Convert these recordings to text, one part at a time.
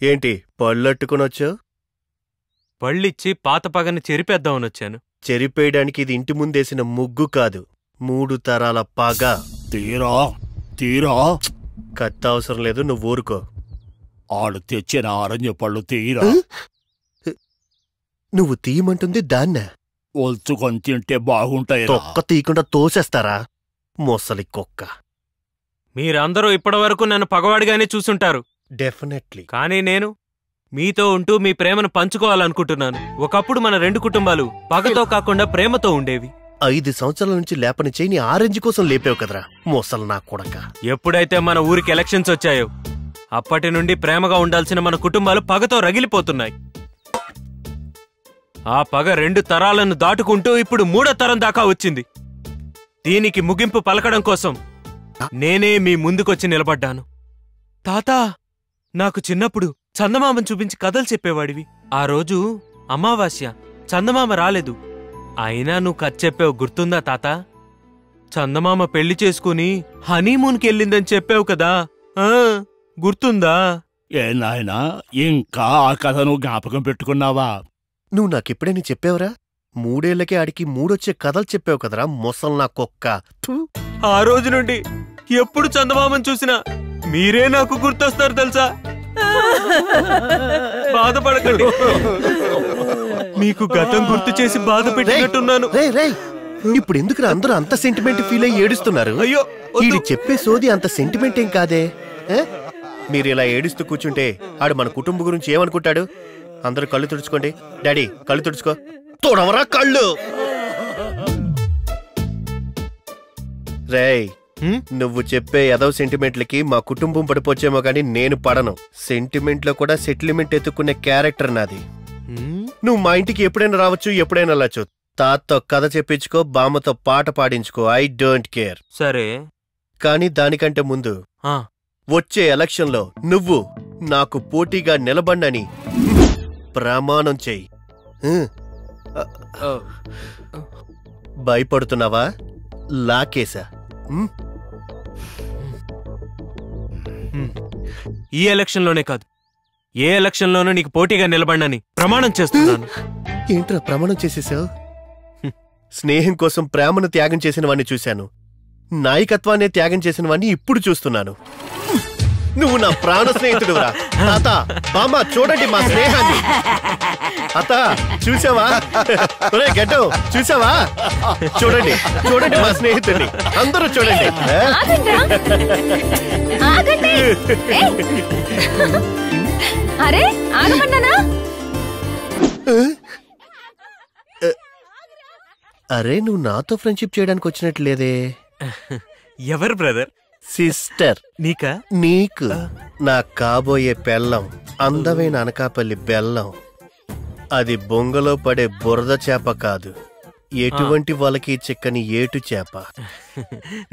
ఏంటి పళ్ళట్టుకునొచ్చావు? పళ్ళిచ్చి పాత పగని చెరిపేద్దామనొచ్చాను. చెరిపేయడానికి ఇది ఇంటి ముందేసిన ముగ్గు కాదు, 3 తరాల పగ. తీరా కత్తి అవసరం లేదు, నువ్వు ఊరుకో. ఆడు తెచ్చిన ఆరెంజ్ పళ్ళు తీరా. నువ్వు తీయమంటుంది దాన్నే. ఒల్చుకొని తింటే బాగుంటాయి. తొక్క తీయకుండా తోసేస్తారా మొసలి కుక్క? మీరందరూ ఇప్పటివరకు నన్ను పగవాడిగానే చూసుంటారు. డెఫినెట్లీ. కానీ నేను మీతో ఉంటూ మీ ప్రేమను పంచుకోవాలనుకుంటున్నాను. ఒకప్పుడు మన 2 కుటుంబాలు పగతో కాకుండా ప్రేమతో ఉండేవి. 5 సంవత్సరాల నుంచి లేపని చేయి నీ ఆరెంజ్ కోసం లేపావు కదరా మొసలు నా కొడక. ఎప్పుడైతే మన ఊరికి ఎలక్షన్స్ వచ్చాయో అప్పటి నుండి ప్రేమగా ఉండాల్సిన మన కుటుంబాలు పగతో రగిలిపోతున్నాయి. ఆ పగ 2 తరాలను దాటుకుంటూ ఇప్పుడు 3వ తరం దాకా వచ్చింది. దీనికి ముగింపు పలకడం కోసం నేనే మీ ముందుకొచ్చి నిలబడ్డాను. తాతా, నాకు చిన్నప్పుడు చందమామను చూపించి కథలు చెప్పేవాడివి. ఆ రోజు అమావాస్య, చందమామ రాలేదు. అయినా నువ్వు కథ చెప్పావు, గుర్తుందా తాత? చందమామ పెళ్లి చేసుకుని హనీమూన్కి వెళ్ళిందని చెప్పావు కదా, గుర్తుందా? ఏ నాయనా, ఇంకా ఆ కథను జ్ఞాపకం పెట్టుకున్నావా? నువ్వు నాకెప్పుడైనా చెప్పావురా? 3 ఏళ్లకే ఆడికి 3 వచ్చే కథలు చెప్పావు కదరా మొసలు నా కుక్క. ఆ రోజు నుండి ఎప్పుడు చందమామను చూసినా మీరే నాకు గుర్తొస్తారు తెలుసా. బాధపడకండి, మీకు గతం గుర్తు చేసి బాధ పెట్టినట్టున్నాను. ఇప్పుడు ఎందుకు అందరూ అంత సెంటిమెంట్ ఫీల్ అయ్యి ఏడుస్తున్నారు? అయ్యో, ఈడి చెప్పే సోది అంత సెంటిమెంట్ ఏం కాదే. మీరు ఇలా ఏడుస్తూ కూర్చుంటే ఆడు మన కుటుంబం గురించి ఏమనుకుంటాడు? అందరూ కళ్ళు తుడుచుకోండి. డాడీ కళ్ళు తుడుచుకో. తోడవరా కళ్ళు. రేయ్, నువ్వు చెప్పే ఎదవ సెంటిమెంట్లకి మా కుటుంబం పడిపోచ్చేమో గాని నేను పడను. సెంటిమెంట్ లో కూడా సెటిల్మెంట్ ఎత్తుకునే క్యారెక్టర్ నాది. నువ్వు మా ఇంటికి ఎప్పుడైనా రావచ్చు, ఎప్పుడైనా వెళ్ళచ్చు. తాతతో కథ చెప్పించుకో, బామ్మతో పాట పాడించుకో, ఐ డోంట్ కేర్. సరే, కానీ దానికంటే ముందు వచ్చే ఎలక్షన్ లో నువ్వు నాకు పోటీగా నిలబడినని ప్రమాణం చెయ్యి. భయపడుతున్నావా? లాకేసా? ఈ ఎలక్షన్లోనే కాదు, ఏ ఎలక్షన్లోనూ నీకు పోటీగా నిలబడినని ప్రమాణం చేస్తున్నాను. ఏంట్రా ప్రమాణం చేసేసావు? స్నేహం కోసం ప్రేమను త్యాగం చేసిన వాణ్ణి చూశాను, నాయకత్వాన్ని త్యాగం చేసిన వాణ్ణి ఇప్పుడు చూస్తున్నాను. నువ్వు నా ప్రాణ స్నేహితుడురా. తాత, బామ్మ, చూడండి మా స్నేహాన్ని. అత్త, చూసావా? గెడ్డో, చూసావా? చూడండి, చూడండి మా స్నేహితుడిని. అందరూ చూడండి. అరే, ఆగమన్నానా? అరే, నువ్వు నాతో ఫ్రెండ్షిప్ చేయడానికి వచ్చినట్లేదే. ఎవరు బ్రదర్? సిస్టర్. నీకా? నీకు. నా కాబోయే పెళ్ళం, అందమైన అనకాపల్లి బెల్లం. అది బొంగలో పడే బురద చేప కాదు, ఎటువంటి వాళ్ళకి చిక్కని ఏటు చేప.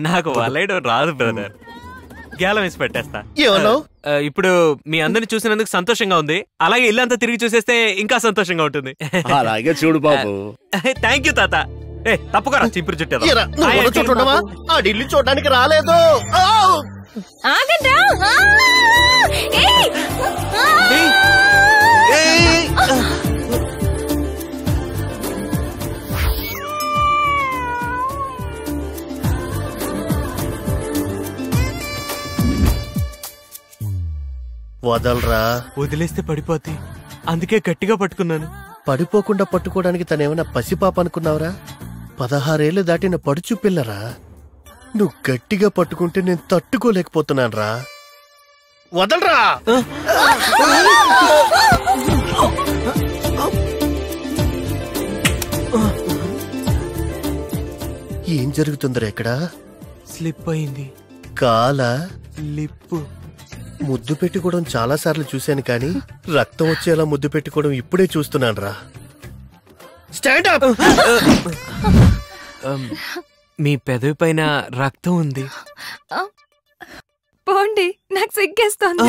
నాకు వలయడం రాదు బ్రదర్, గేలం వేసి పెట్టేస్తా. ఏమన్నావు? ఇప్పుడు మీ అందరిని చూసినందుకు సంతోషంగా ఉంది. అలాగే ఇల్లంతా తిరిగి చూసేస్తే ఇంకా సంతోషంగా ఉంటుంది. అలాగే చూడు బాబు. థ్యాంక్ యూ తాత. తప్పుకోరా, చింపురు చుట్టారు. చూడవా? ఆ ఢిల్లీ చూడడానికి రాలేదు. వదలరా. వదిలేస్తే పడిపోద్ది, అందుకే గట్టిగా పట్టుకున్నాను. పడిపోకుండా పట్టుకోవడానికి తనేమన్నా పసిపాప అనుకున్నావురా? 16 ఏళ్లు దాటిన పడుచు పిల్లరా. నువ్వు గట్టిగా పట్టుకుంటే నేను తట్టుకోలేకపోతున్నాను రా. వదలరా. ఏం జరుగుతుందిరా ఇక్కడ? స్లిప్ అయింది. కాలా? లిప్పు. ముద్దు పెట్టుకోవడం చాలా సార్లు చూశాను, కానీ రక్తం వచ్చేలా ముద్దు పెట్టుకోవడం ఇప్పుడే చూస్తున్నాను రా. Stand up. మీ పెదవి పైన రక్తం ఉంది. పోండి, నాకు సిగ్గేస్తోంది.